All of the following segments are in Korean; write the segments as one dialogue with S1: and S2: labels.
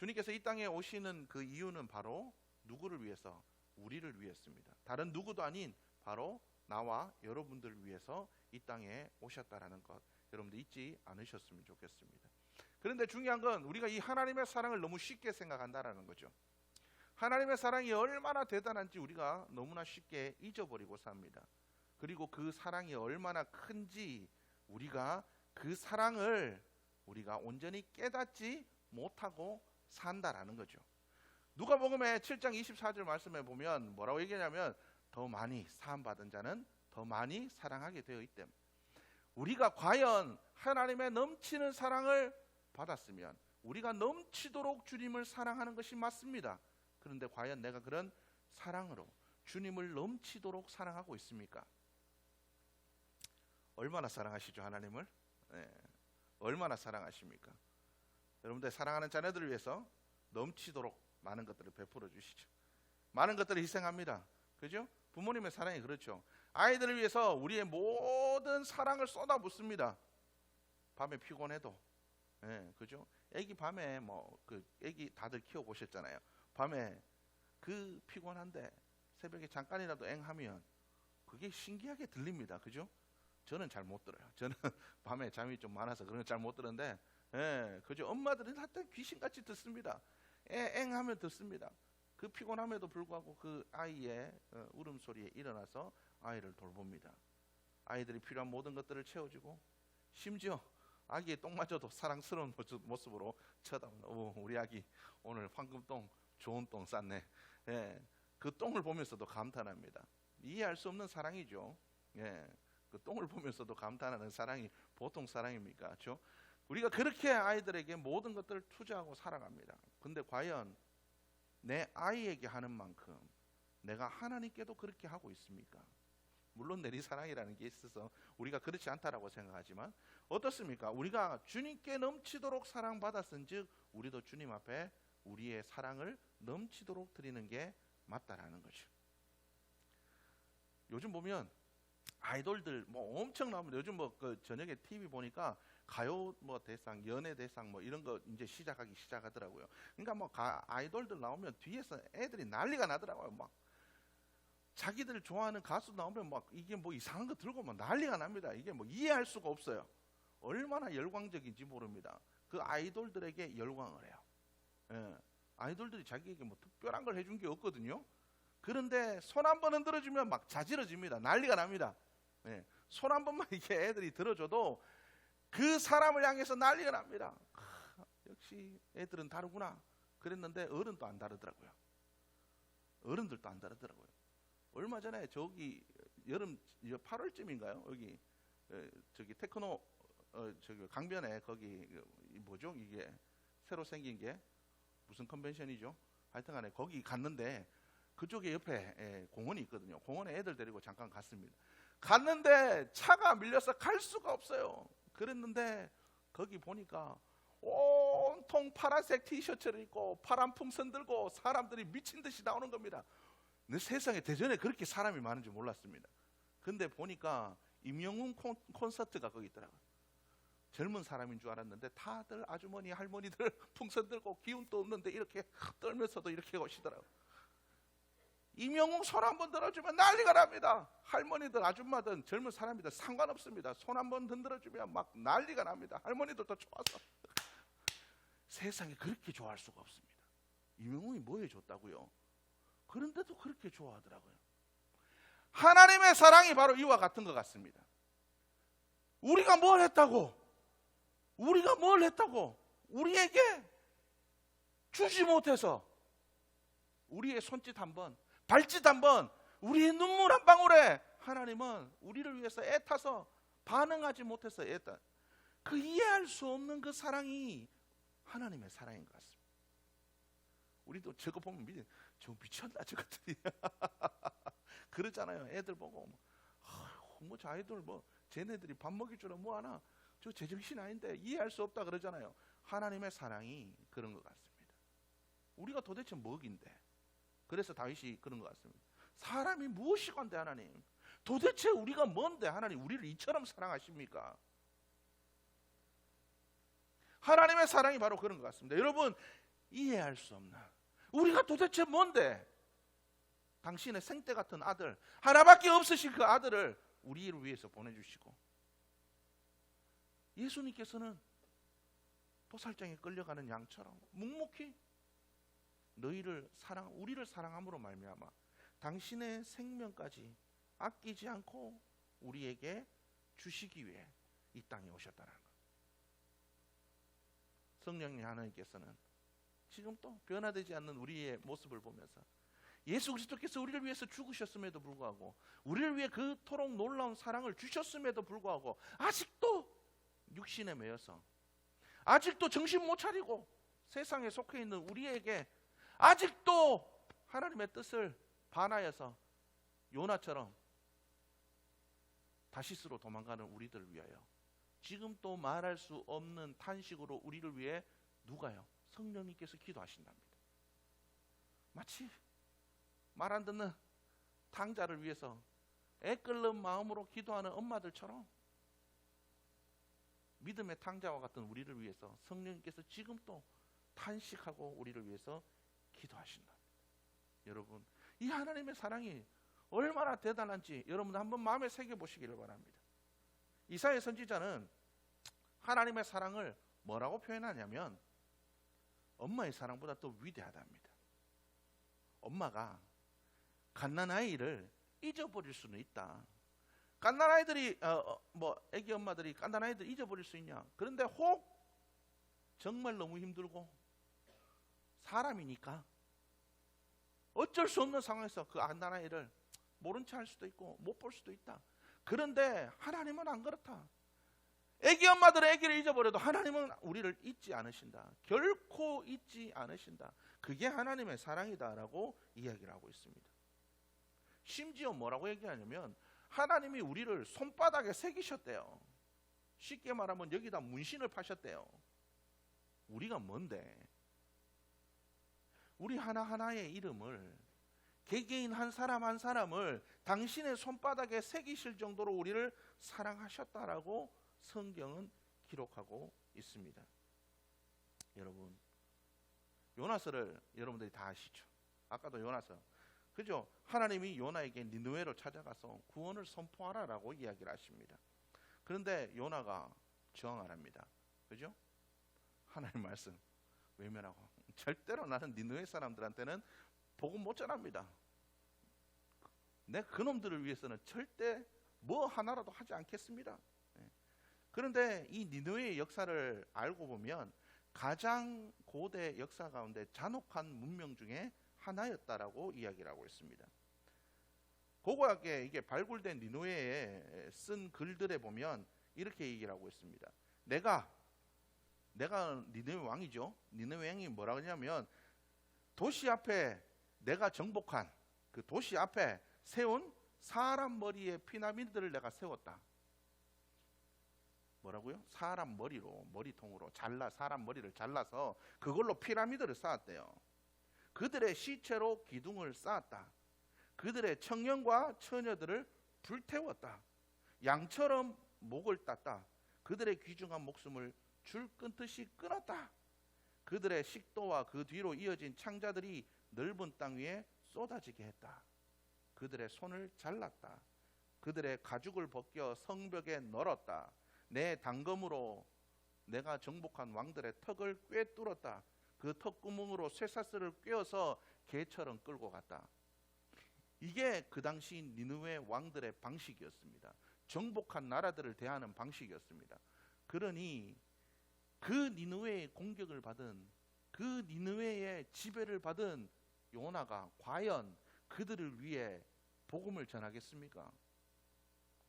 S1: 주님께서 이 땅에 오시는 그 이유는 바로 누구를 위해서? 우리를 위해서입니다. 다른 누구도 아닌 바로 나와 여러분들을 위해서 이 땅에 오셨다라는 것, 여러분들 잊지 않으셨으면 좋겠습니다. 그런데 중요한 건 우리가 이 하나님의 사랑을 너무 쉽게 생각한다라는 거죠. 하나님의 사랑이 얼마나 대단한지 우리가 너무나 쉽게 잊어버리고 삽니다. 그리고 그 사랑이 얼마나 큰지 우리가 그 사랑을 우리가 온전히 깨닫지 못하고 산다라는 거죠. 누가복음의 7장 24절 말씀에 보면 뭐라고 얘기하냐면 더 많이 사함받은 자는 더 많이 사랑하게 되어 있대. 우리가 과연 하나님의 넘치는 사랑을 받았으면 우리가 넘치도록 주님을 사랑하는 것이 맞습니다. 그런데 과연 내가 그런 사랑으로 주님을 넘치도록 사랑하고 있습니까? 얼마나 사랑하시죠, 하나님을? 네. 얼마나 사랑하십니까? 여러분들 사랑하는 자녀들을 위해서 넘치도록 많은 것들을 베풀어 주시죠. 많은 것들을 희생합니다. 그죠? 부모님의 사랑이 그렇죠. 아이들을 위해서 우리의 모든 사랑을 쏟아붓습니다. 밤에 피곤해도, 그죠? 애기 밤에 애기 다들 키워 보셨잖아요. 밤에 그 피곤한데 새벽에 잠깐이라도 앵하면 그게 신기하게 들립니다. 그죠? 저는 잘 못 들어요. 저는 밤에 잠이 좀 많아서 그런 거 잘 못 들었는데, 그죠? 엄마들은 하여튼 귀신같이 듣습니다. 앵하면 듣습니다. 그 피곤함에도 불구하고 그 아이의 울음소리에 일어나서 아이를 돌봅니다. 아이들이 필요한 모든 것들을 채워주고, 심지어 아기의 똥마저도 사랑스러운 모습으로 쳐다보는, 우리 아기 오늘 황금똥 좋은 똥 쌌네. 그 똥을 보면서도 감탄합니다. 이해할 수 없는 사랑이죠. 그 똥을 보면서도 감탄하는 사랑이 보통 사랑입니까? 그렇죠? 우리가 그렇게 아이들에게 모든 것들을 투자하고 살아갑니다. 근데 과연 내 아이에게 하는 만큼 내가 하나님께도 그렇게 하고 있습니까? 물론 내리사랑이라는 게 있어서 우리가 그렇지 않다라고 생각하지만 어떻습니까? 우리가 주님께 넘치도록 사랑받았은즉 우리도 주님 앞에 우리의 사랑을 넘치도록 드리는 게 맞다라는 거죠. 요즘 보면 아이돌들 엄청 나옵니다. 요즘 그 저녁에 TV 보니까 가요 대상, 연예 대상 이런 거 이제 시작하더라고요. 그러니까 아이돌들 나오면 뒤에서 애들이 난리가 나더라고요. 막 자기들 좋아하는 가수 나오면 막 이게 이상한 거 들고 막 난리가 납니다. 이게 이해할 수가 없어요. 얼마나 열광적인지 모릅니다. 그 아이돌들에게 열광을 해요. 아이돌들이 자기에게 특별한 걸 해준 게 없거든요. 그런데 손 한 번 흔들어주면 막 자지러집니다. 난리가 납니다. 손 한 번만 이렇게 애들이 들어줘도 그 사람을 향해서 난리가 납니다. 역시 애들은 다르구나 그랬는데 어른도 안 다르더라고요. 어른들도 안 다르더라고요. 얼마 전에 저기 여름 8월쯤인가요? 여기 저기 테크노 저기 강변에 거기 뭐죠? 이게 새로 생긴 게 무슨 컨벤션이죠? 하여튼간에 거기 갔는데 그쪽에 옆에 공원이 있거든요. 공원에 애들 데리고 잠깐 갔습니다. 갔는데 차가 밀려서 갈 수가 없어요. 그랬는데 거기 보니까 온통 파란색 티셔츠를 입고 파란 풍선 들고 사람들이 미친 듯이 나오는 겁니다. 내 세상에 대전에 그렇게 사람이 많은 줄 몰랐습니다. 근데 보니까 임영웅 콘서트가 거기 있더라고요. 젊은 사람인 줄 알았는데 다들 아주머니 할머니들 풍선 들고 기운도 없는데 이렇게 떨면서도 이렇게 오시더라고요. 임영웅 손 한번 들어주면 난리가 납니다. 할머니들 아줌마든 젊은 사람이든 상관없습니다. 손 한번 흔들어주면 막 난리가 납니다. 할머니들도 좋아서. 세상에 그렇게 좋아할 수가 없습니다. 임영웅이 뭐 해줬다고요? 그런데도 그렇게 좋아하더라고요. 하나님의 사랑이 바로 이와 같은 것 같습니다. 우리가 뭘 했다고? 우리에게 주지 못해서 우리의 손짓 한번, 발짓 한번, 우리의 눈물 한 방울에 하나님은 우리를 위해서 애타서 반응하지 못해서 그 이해할 수 없는 그 사랑이 하나님의 사랑인 것 같습니다. 우리도 저거 보면 저 미쳤나 저것들이 그러잖아요. 애들 보고 저 아이들 쟤네들이 밥 먹일 줄 뭐 하나, 저 제정신 아닌데 이해할 수 없다 그러잖아요. 하나님의 사랑이 그런 것 같습니다. 우리가 도대체 뭐긴데? 그래서 다윗이 그런 것 같습니다. 사람이 무엇이건데 하나님, 도대체 우리가 뭔데 하나님 우리를 이처럼 사랑하십니까? 하나님의 사랑이 바로 그런 것 같습니다. 여러분, 이해할 수 없는, 우리가 도대체 뭔데 당신의 생때 같은 아들, 하나밖에 없으신 그 아들을 우리를 위해서 보내주시고, 예수님께서는 도살장에 끌려가는 양처럼 묵묵히 우리를 사랑함으로 말미암아 당신의 생명까지 아끼지 않고 우리에게 주시기 위해 이 땅에 오셨다는 것. 성령님 하나님께서는 지금 또 변화되지 않는 우리의 모습을 보면서 예수 그리스도께서 우리를 위해서 죽으셨음에도 불구하고, 우리를 위해 그토록 놀라운 사랑을 주셨음에도 불구하고 아직도 육신에 매여서, 아직도 정신 못 차리고 세상에 속해 있는 우리에게 아직도 하나님의 뜻을 반하여서 요나처럼 다시스로 도망가는 우리들을 위하여 지금 또 말할 수 없는 탄식으로 우리를 위해 누가요? 성령님께서 기도하신답니다. 마치 말 안 듣는 탕자를 위해서 애끓는 마음으로 기도하는 엄마들처럼 믿음의 탕자와 같은 우리를 위해서 성령님께서 지금 또 탄식하고 우리를 위해서 기도하신다. 여러분, 이 하나님의 사랑이 얼마나 대단한지 여러분 한번 마음에 새겨보시기를 바랍니다. 이사야 선지자는 하나님의 사랑을 뭐라고 표현하냐면 엄마의 사랑보다 더 위대하답니다. 엄마가 갓난아이를 잊어버릴 수는 있다. 갓난아이들이 애기 엄마들이 갓난아이들 잊어버릴 수 있냐? 그런데 혹 정말 너무 힘들고 사람이니까 어쩔 수 없는 상황에서 그 갓난아이를 모른 채 할 수도 있고 못 볼 수도 있다. 그런데 하나님은 안 그렇다. 애기 엄마들은 애기를 잊어버려도 하나님은 우리를 잊지 않으신다. 결코 잊지 않으신다. 그게 하나님의 사랑이다라고 이야기를 하고 있습니다. 심지어 뭐라고 얘기하냐면 하나님이 우리를 손바닥에 새기셨대요. 쉽게 말하면 여기다 문신을 파셨대요. 우리가 뭔데? 우리 하나하나의 이름을, 개개인 한 사람 한 사람을 당신의 손바닥에 새기실 정도로 우리를 사랑하셨다라고 성경은 기록하고 있습니다. 여러분, 요나서를 여러분들이 다 아시죠? 아까도 요나서, 그죠? 하나님이 요나에게 니느웨로 찾아가서 구원을 선포하라라고 이야기를 하십니다. 그런데 요나가 저항 안 합니다. 그죠? 하나님 말씀 외면하고, 절대로 나는 니느웨 사람들한테는 복음 못 전합니다. 내 그놈들을 위해서는 절대 뭐 하나라도 하지 않겠습니다. 그런데 이 니느웨의 역사를 알고 보면 가장 고대 역사 가운데 잔혹한 문명 중에 하나였다라고 이야기를 하고 있습니다. 고고하게 이게 발굴된 니느웨에 쓴 글들에 보면 이렇게 얘기를 하고 있습니다. 내가 니느웨 왕이죠. 니느웨 왕이 뭐라 그러냐면 도시 앞에 내가 정복한 그 도시 앞에 세운 사람 머리의 피라미드를 내가 세웠다. 뭐라고요? 사람 머리로, 머리통으로 사람 머리를 잘라서 그걸로 피라미드를 쌓았대요. 그들의 시체로 기둥을 쌓았다. 그들의 청년과 처녀들을 불태웠다. 양처럼 목을 땄다. 그들의 귀중한 목숨을 줄 끊듯이 끊었다. 그들의 식도와 그 뒤로 이어진 창자들이 넓은 땅 위에 쏟아지게 했다. 그들의 손을 잘랐다. 그들의 가죽을 벗겨 성벽에 널었다. 내 단검으로 내가 정복한 왕들의 턱을 꿰뚫었다. 그 턱구멍으로 쇠사슬을 꿰어서 개처럼 끌고 갔다. 이게 그 당시 니느웨 왕들의 방식이었습니다. 정복한 나라들을 대하는 방식이었습니다. 그러니 그 니느웨의 공격을 받은, 그 니느웨의 지배를 받은 요나가 과연 그들을 위해 복음을 전하겠습니까?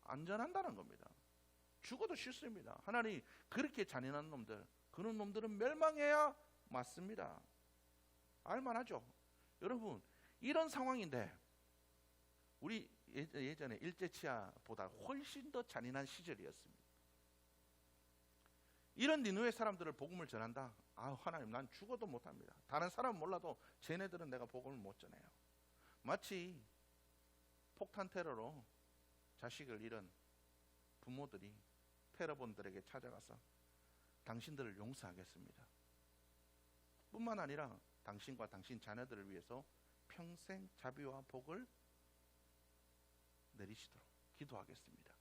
S1: 안 전한다는 겁니다. 죽어도 싫습니다. 하나님 그렇게 잔인한 놈들, 그런 놈들은 멸망해야 맞습니다. 알만하죠? 여러분, 이런 상황인데 우리 예전에 일제치하보다 훨씬 더 잔인한 시절이었습니다. 이런 니느웨 사람들을 복음을 전한다? 아, 하나님 난 죽어도 못합니다. 다른 사람은 몰라도 쟤네들은 내가 복음을 못 전해요. 마치 폭탄 테러로 자식을 잃은 부모들이 테러범들에게 찾아가서 당신들을 용서하겠습니다. 뿐만 아니라 당신과 당신 자녀들을 위해서 평생 자비와 복을 내리시도록 기도하겠습니다.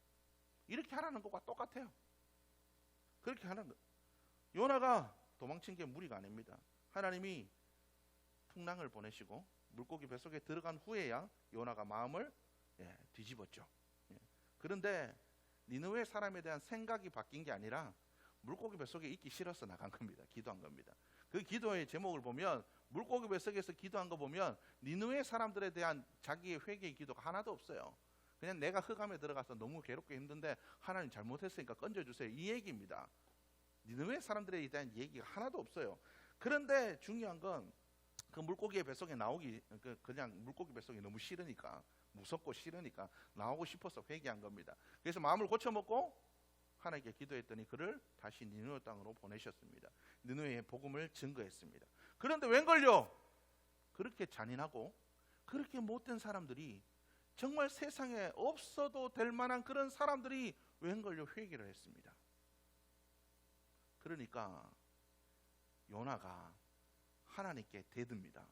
S1: 이렇게 하라는 것과 똑같아요. 그렇게 하는 것. 요나가 도망친 게 무리가 아닙니다. 하나님이 풍랑을 보내시고 물고기 뱃속에 들어간 후에야 요나가 마음을 뒤집었죠. 그런데 니느웨 사람에 대한 생각이 바뀐 게 아니라 물고기 뱃속에 있기 싫어서 나간 겁니다. 기도한 겁니다. 그 기도의 제목을 보면 물고기 뱃속에서 기도한 거 보면 니느웨 사람들에 대한 자기의 회개의 기도가 하나도 없어요. 그냥 내가 흑암에 들어가서 너무 괴롭고 힘든데 하나님 잘못했으니까 건져주세요, 이 얘기입니다. 니느웨 사람들에 대한 얘기가 하나도 없어요. 그런데 중요한 건 그 물고기의 뱃속에 나오기, 그냥 물고기 뱃속이 너무 싫으니까, 무섭고 싫으니까 나오고 싶어서 회개한 겁니다. 그래서 마음을 고쳐먹고 하나님께 기도했더니 그를 다시 니느웨 땅으로 보내셨습니다. 니느웨의 복음을 증거했습니다. 그런데 웬걸요? 그렇게 잔인하고 그렇게 못된 사람들이, 정말 세상에 없어도 될 만한 그런 사람들이 웬걸요? 회개를 했습니다. 그러니까 요나가 하나님께 대듭니다.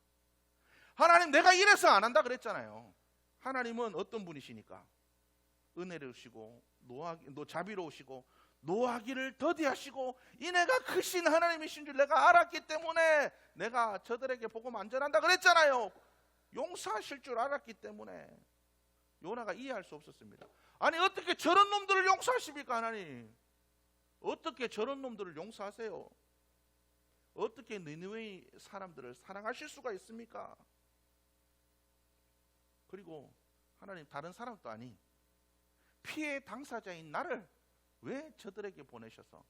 S1: 하나님, 내가 이래서 안 한다 그랬잖아요. 하나님은 어떤 분이시니까? 은혜로우시고 자비로우시고 노하기를 더디하시고 인애가 크신 하나님이신 줄 내가 알았기 때문에 내가 저들에게 복음 안 전한다 그랬잖아요. 용서하실 줄 알았기 때문에. 요나가 이해할 수 없었습니다. 아니, 어떻게 저런 놈들을 용서하십니까? 하나님, 어떻게 저런 놈들을 용서하세요? 어떻게 니느웨 사람들을 사랑하실 수가 있습니까? 그리고 하나님, 다른 사람도 아니 피해 당사자인 나를 왜 저들에게 보내셔서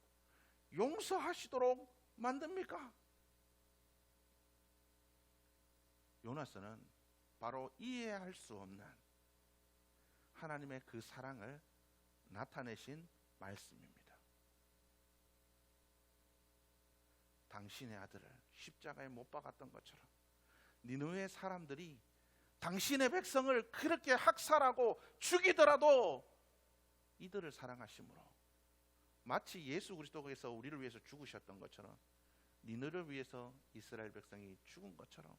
S1: 용서하시도록 만듭니까? 요나서는 바로 이해할 수 없는 하나님의 그 사랑을 나타내신 말씀입니다. 당신의 아들을 십자가에 못 박았던 것처럼 니느웨 사람들이 당신의 백성을 그렇게 학살하고 죽이더라도 이들을 사랑하심으로, 마치 예수 그리스도께서 우리를 위해서 죽으셨던 것처럼 니느웨를 위해서 이스라엘 백성이 죽은 것처럼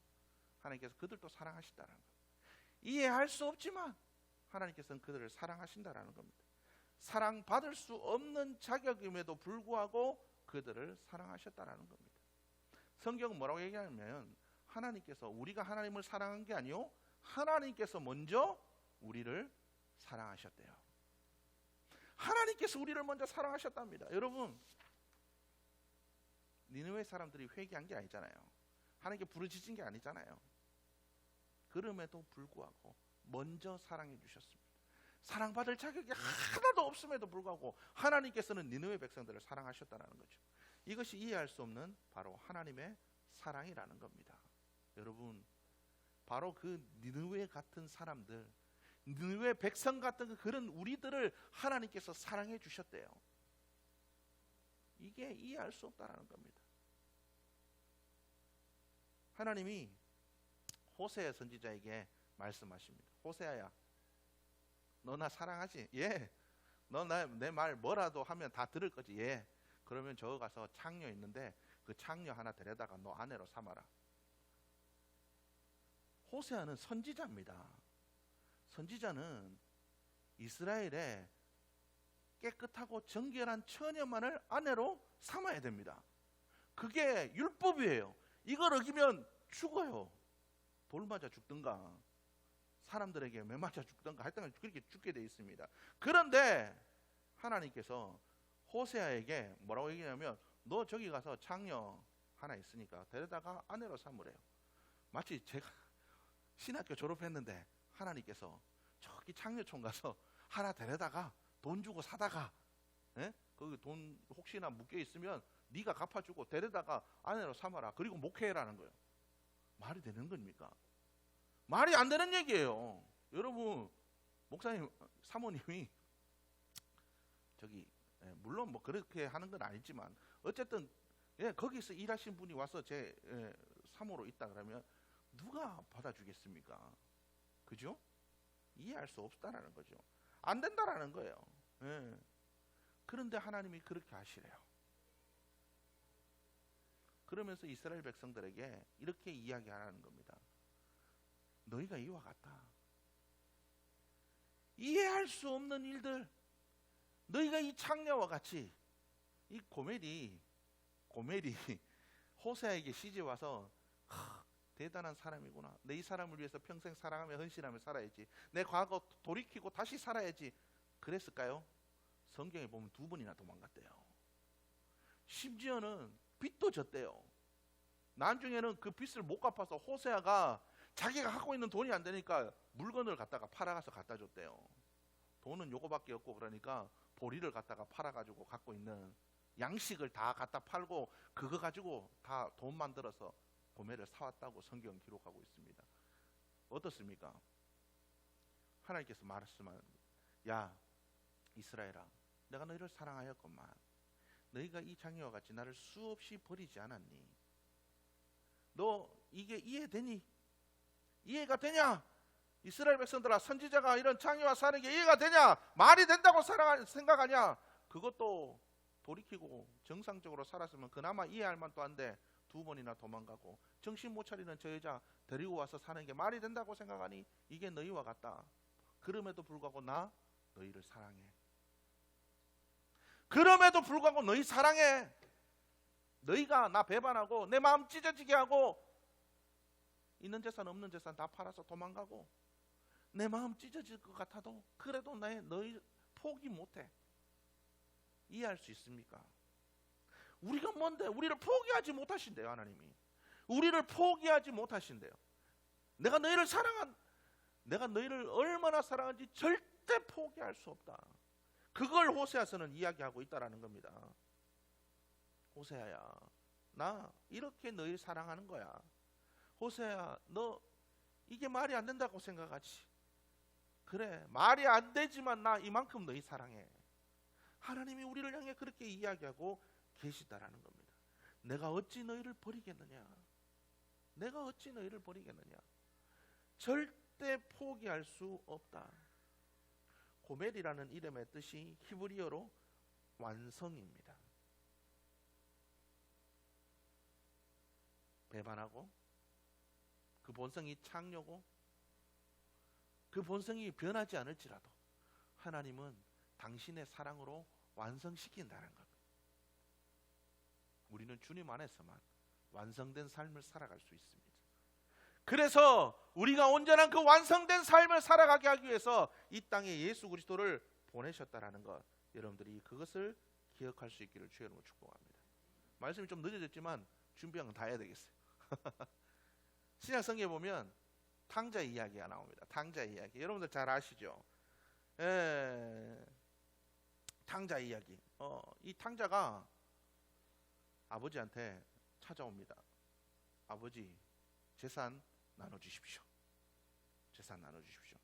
S1: 하나님께서 그들도 사랑하신다는 것. 이해할 수 없지만 하나님께서는 그들을 사랑하신다는 겁니다. 사랑받을 수 없는 자격임에도 불구하고 그들을 사랑하셨다는 겁니다. 성경은 뭐라고 얘기하냐면 하나님께서, 우리가 하나님을 사랑한 게 아니요, 하나님께서 먼저 우리를 사랑하셨대요. 하나님께서 우리를 먼저 사랑하셨답니다. 여러분, 니느웨 사람들이 회개한 게 아니잖아요. 하나님께 부르짖은 게 아니잖아요. 그럼에도 불구하고 먼저 사랑해 주셨습니다. 사랑받을 자격이 하나도 없음에도 불구하고 하나님께서는 니느웨 백성들을 사랑하셨다는 거죠. 이것이 이해할 수 없는 바로 하나님의 사랑이라는 겁니다. 여러분, 바로 그 니느웨 같은 사람들, 니느웨 백성 같은 그런 우리들을 하나님께서 사랑해 주셨대요. 이게 이해할 수 없다는 겁니다. 하나님이 호세아 선지자에게 말씀하십니다. 호세아야, 너 나 사랑하지? 예. 너 내 말 뭐라도 하면 다 들을 거지? 예. 그러면 저 가서 창녀 있는데 그 창녀 하나 데려다가 너 아내로 삼아라. 호세아는 선지자입니다. 선지자는 이스라엘의 깨끗하고 정결한 처녀만을 아내로 삼아야 됩니다. 그게 율법이에요. 이걸 어기면 죽어요. 돌 맞아 죽든가 사람들에게 매 맞아 죽든가 하여튼 그렇게 죽게 돼 있습니다. 그런데 하나님께서 호세아에게 뭐라고 얘기하냐면, 너 저기 가서 창녀 하나 있으니까 데려다가 아내로 삼으래요. 마치 제가 신학교 졸업했는데 하나님께서 저기 창녀촌 가서 하나 데려다가 돈 주고 사다가, 그 돈 혹시나 묶여 있으면 네가 갚아주고 데려다가 아내로 삼아라. 그리고 목회해라는 거예요. 말이 되는 겁니까? 말이 안 되는 얘기예요. 여러분, 목사님, 사모님이 저기 물론 뭐 그렇게 하는 건 아니지만 어쨌든 거기서 일하신 분이 와서 제 사모로 있다 그러면 누가 받아주겠습니까? 그죠? 이해할 수 없다라는 거죠. 안 된다라는 거예요. 그런데 하나님이 그렇게 하시래요. 그러면서 이스라엘 백성들에게 이렇게 이야기하라는 겁니다. 너희가 이와 같다. 이해할 수 없는 일들, 너희가 이 창녀와 같이 이 고멜이 호세아에게 시집 와서 대단한 사람이구나. 내 이 사람을 위해서 평생 사랑하며 헌신하며 살아야지. 내 과거 돌이키고 다시 살아야지. 그랬을까요? 성경에 보면 2번이나 도망갔대요. 심지어는 빚도 졌대요. 나중에는 그 빚을 못 갚아서 호세아가 자기가 갖고 있는 돈이 안 되니까 물건을 갖다가 팔아가서 갖다 줬대요. 돈은 요거밖에 없고 그러니까 보리를 갖다가 팔아가지고 갖고 있는 양식을 다 갖다 팔고 그거 가지고 다 돈 만들어서 고멜을 사왔다고 성경은 기록하고 있습니다. 어떻습니까? 하나님께서 말씀하는, 야 이스라엘아, 내가 너희를 사랑하였건만 너희가 이 장애와 같이 나를 수없이 버리지 않았니? 너 이게 이해되니? 이해가 되냐? 이스라엘 백성들아, 선지자가 이런 장애와 사는 게 이해가 되냐? 말이 된다고 생각하냐? 그것도 돌이키고 정상적으로 살았으면 그나마 이해할 만도 한데 2번이나 도망가고 정신 못 차리는 저 여자 데리고 와서 사는 게 말이 된다고 생각하니? 이게 너희와 같다. 그럼에도 불구하고 나 너희를 사랑해. 그럼에도 불구하고 너희 사랑해. 너희가 나 배반하고 내 마음 찢어지게 하고 있는 재산 없는 재산 다 팔아서 도망가고 내 마음 찢어질 것 같아도 그래도 너희 포기 못해. 이해할 수 있습니까? 우리가 뭔데? 우리를 포기하지 못하신대요. 하나님이 우리를 포기하지 못하신대요. 내가 너희를 얼마나 사랑하는지 절대 포기할 수 없다. 그걸 호세아서는 이야기하고 있다라는 겁니다. 호세아야, 나 이렇게 너희를 사랑하는 거야. 호세아야, 너 이게 말이 안 된다고 생각하지? 그래, 말이 안 되지만 나 이만큼 너희 사랑해. 하나님이 우리를 향해 그렇게 이야기하고 계시다라는 겁니다. 내가 어찌 너희를 버리겠느냐? 내가 어찌 너희를 버리겠느냐? 절대 포기할 수 없다. 고멜이라는 이름의 뜻이 히브리어로 완성입니다. 배반하고 그 본성이 창녀고 그 본성이 변하지 않을지라도 하나님은 당신의 사랑으로 완성시킨다는 겁니다. 우리는 주님 안에서만 완성된 삶을 살아갈 수 있습니다. 그래서 우리가 온전한 그 완성된 삶을 살아가게 하기 위해서 이 땅에 예수 그리스도를 보내셨다라는 것, 여러분들이 그것을 기억할 수 있기를 주의 이름으로 축복합니다. 말씀이 좀 늦어졌지만 준비한 건 다 해야 되겠어요. 신약 성경에 보면 탕자 이야기가 나옵니다. 탕자 이야기, 여러분들 잘 아시죠? 탕자 이야기. 이 탕자가 아버지한테 찾아옵니다. 아버지, 재산 나눠주십시오. 재산 나눠주십시오.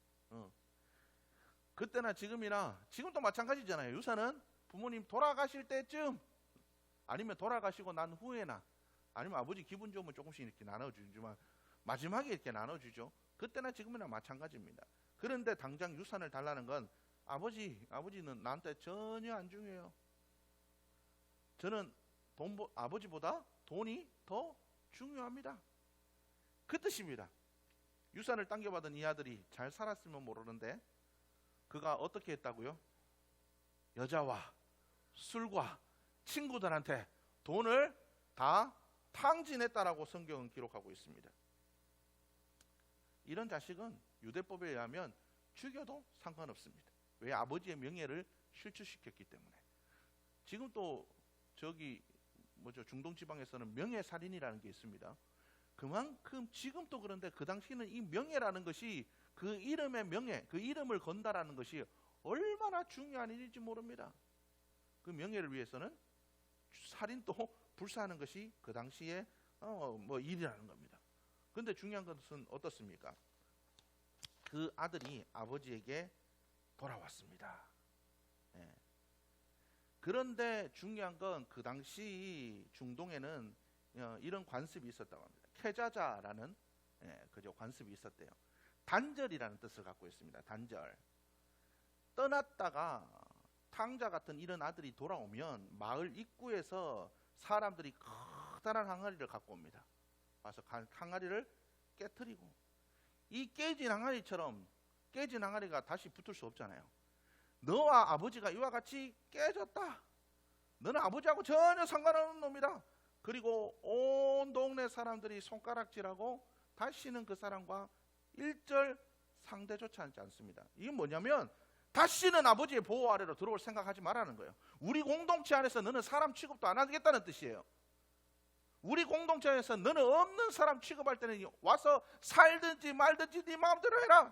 S1: 그때나 지금이나, 지금도 마찬가지잖아요. 유산은 부모님 돌아가실 때쯤, 아니면 돌아가시고 난 후에나, 아니면 아버지 기분 좋으면 조금씩 이렇게 나눠주지만 마지막에 이렇게 나눠주죠. 그때나 지금이나 마찬가지입니다. 그런데 당장 유산을 달라는 건 아버지는 나한테 전혀 안 중요해요. 저는 아버지보다 돈이 더 중요합니다. 그 뜻입니다. 유산을 당겨받은 이 아들이 잘 살았으면 모르는데 그가 어떻게 했다고요? 여자와 술과 친구들한테 돈을 다 탕진했다라고 성경은 기록하고 있습니다. 이런 자식은 유대법에 의하면 죽여도 상관없습니다. 왜? 아버지의 명예를 실추시켰기 때문에. 지금 또 중동 지방에서는 명예살인이라는 게 있습니다. 그만큼 지금 또 그런데 그 당시는 이 명예라는 것이, 그 이름의 명예, 그 이름을 건다라는 것이 얼마나 중요한 일인지 모릅니다. 그 명예를 위해서는 살인도 불사하는 것이 그 당시에 일이라는 겁니다. 그런데 중요한 것은 어떻습니까? 그 아들이 아버지에게 돌아왔습니다. 그런데 중요한 건 그 당시 중동에는 이런 관습이 있었다고 합니다. 케자자라는 관습이 있었대요. 단절이라는 뜻을 갖고 있습니다. 단절. 떠났다가 탕자 같은 이런 아들이 돌아오면 마을 입구에서 사람들이 커다란 항아리를 갖고 옵니다. 와서 항아리를 깨트리고, 이 깨진 항아리가 다시 붙을 수 없잖아요. 너와 아버지가 이와 같이 깨졌다. 너는 아버지하고 전혀 상관없는 놈이다. 그리고 온 동네 사람들이 손가락질하고 다시는 그 사람과 일절 상대조차 하지 않습니다. 이게 뭐냐면 다시는 아버지의 보호 아래로 들어올 생각하지 말라는 거예요. 우리 공동체 안에서 너는 사람 취급도 안 하겠다는 뜻이에요. 우리 공동체에서 너는 없는 사람 취급할 때는 와서 살든지 말든지 네 마음대로 해라.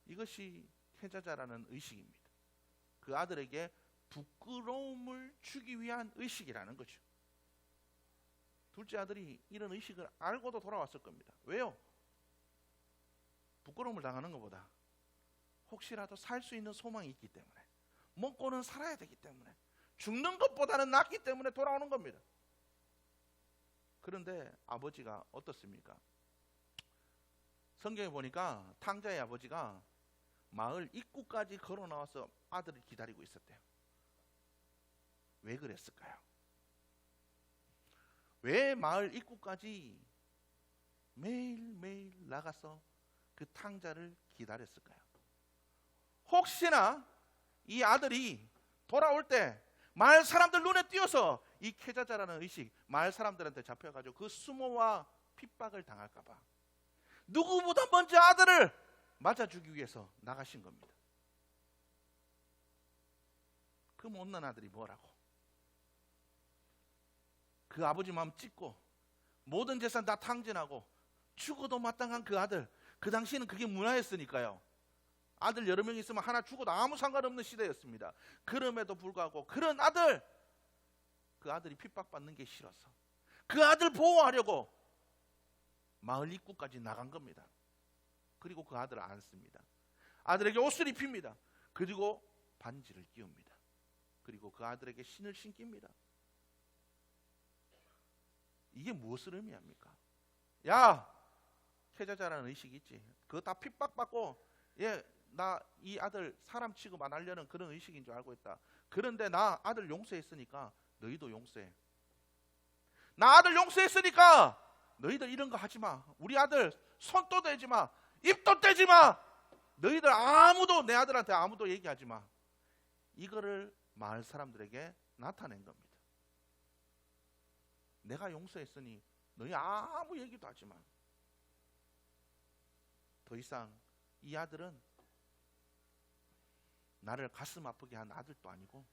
S1: 이것이 캐자자라는 의식입니다. 그 아들에게 부끄러움을 주기 위한 의식이라는 거죠. 둘째 아들이 이런 의식을 알고도 돌아왔을 겁니다. 왜요? 부끄러움을 당하는 것보다 혹시라도 살 수 있는 소망이 있기 때문에, 먹고는 살아야 되기 때문에, 죽는 것보다는 낫기 때문에 돌아오는 겁니다. 그런데 아버지가 어떻습니까? 성경에 보니까 탕자의 아버지가 마을 입구까지 걸어 나와서 아들을 기다리고 있었대요. 왜 그랬을까요? 왜 마을 입구까지 매일매일 나가서 그 탕자를 기다렸을까요? 혹시나 이 아들이 돌아올 때 마을 사람들 눈에 띄어서 이 캐자자라는 의식, 마을 사람들한테 잡혀가지고 그 수모와 핍박을 당할까 봐 누구보다 먼저 아들을 맞아주기 위해서 나가신 겁니다. 그 못난 아들이 뭐라고? 그 아버지 마음 찢고 모든 재산 다 탕진하고 죽어도 마땅한 그 아들, 그 당시에는 그게 문화였으니까요. 아들 여러 명 있으면 하나 죽어도 아무 상관없는 시대였습니다. 그럼에도 불구하고 그런 아들, 그 아들이 핍박받는 게 싫어서 그 아들 보호하려고 마을 입구까지 나간 겁니다. 그리고 그 아들을 안습니다. 아들에게 옷을 입힙니다. 그리고 반지를 끼웁니다. 그리고 그 아들에게 신을 신깁니다. 이게 무엇을 의미합니까? 야, 캐자자라는 의식이 있지. 그거 다 핍박받고 나 이 아들 사람 취급 안 하려는 그런 의식인 줄 알고 있다. 그런데 나 아들 용서했으니까 너희도 용서해. 나 아들 용서했으니까 너희들 이런 거 하지 마. 우리 아들 손도 대지 마. 입도 떼지 마. 너희들 아무도 내 아들한테 아무도 얘기하지 마. 이거를 마을 사람들에게 나타낸 겁니다. 내가 용서했으니 너희 아무 얘기도 하지 마. 더 이상 이 아들은 나를 가슴 아프게 한 아들도 아니고,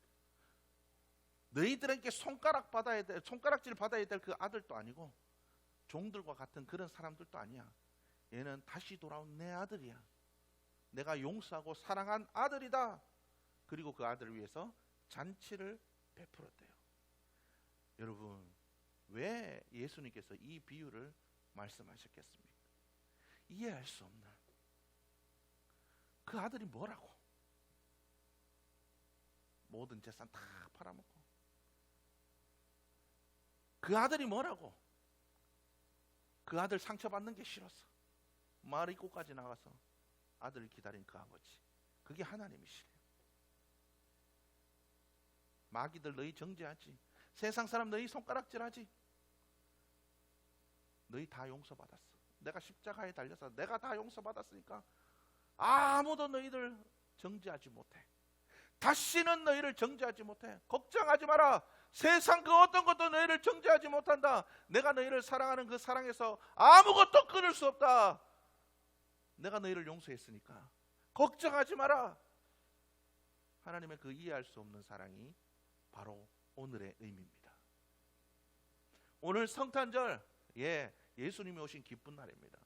S1: 너희들에게 손가락질 받아야 될 그 아들도 아니고, 종들과 같은 그런 사람들도 아니야. 얘는 다시 돌아온 내 아들이야. 내가 용서하고 사랑한 아들이다. 그리고 그 아들을 위해서 잔치를 베풀었대요. 여러분, 왜 예수님께서 이 비유를 말씀하셨겠습니까? 이해할 수 없는 그 아들이 뭐라고? 모든 재산 다 팔아먹고. 그 아들이 뭐라고? 그 아들 상처받는 게 싫었어. 마을 입구까지 나가서 아들을 기다린 그 아버지. 그게 하나님이시래요. 마귀들 너희 정죄하지. 세상 사람 너희 손가락질하지. 너희 다 용서받았어. 내가 십자가에 달려서 내가 다 용서받았으니까 아무도 너희들 정죄하지 못해. 다시는 너희를 정죄하지 못해. 걱정하지 마라. 세상 그 어떤 것도 너희를 정죄하지 못한다. 내가 너희를 사랑하는 그 사랑에서 아무것도 끊을 수 없다. 내가 너희를 용서했으니까 걱정하지 마라. 하나님의 그 이해할 수 없는 사랑이 바로 오늘의 의미입니다. 오늘 성탄절, 예수님이 오신 기쁜 날입니다.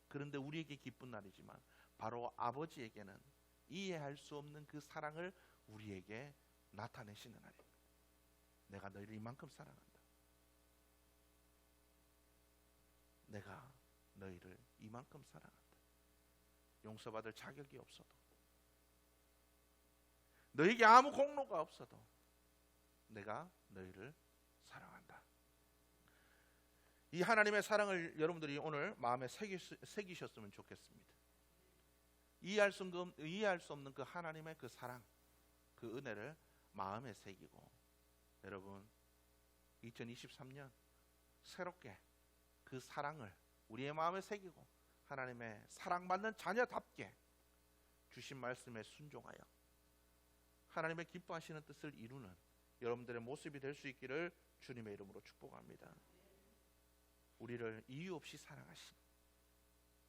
S1: 그런데 우리에게 기쁜 날이지만 바로 아버지에게는 이해할 수 없는 그 사랑을 우리에게 나타내시는 날입니다. 내가 너희를 이만큼 사랑한다. 내가 너희를 이만큼 사랑한다. 용서받을 자격이 없어도, 너에게 아무 공로가 없어도 내가 너희를 사랑한다. 이 하나님의 사랑을 여러분들이 오늘 마음에 새기셨으면 좋겠습니다. 이해할 수 없는 그 하나님의 그 사랑, 그 은혜를 마음에 새기고, 여러분 2023년 새롭게 그 사랑을 우리의 마음에 새기고 하나님의 사랑받는 자녀답게 주신 말씀에 순종하여 하나님의 기뻐하시는 뜻을 이루는 여러분들의 모습이 될 수 있기를 주님의 이름으로 축복합니다. 우리를 이유 없이 사랑하시는,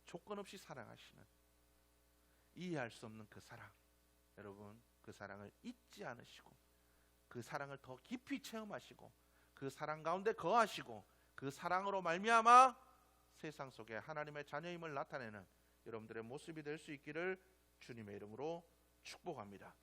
S1: 조건 없이 사랑하시는, 이해할 수 없는 그 사랑, 여러분 그 사랑을 잊지 않으시고 그 사랑을 더 깊이 체험하시고 그 사랑 가운데 거하시고 그 사랑으로 말미암아 세상 속에 하나님의 자녀임을 나타내는 여러분들의 모습이 될 수 있기를 주님의 이름으로 축복합니다.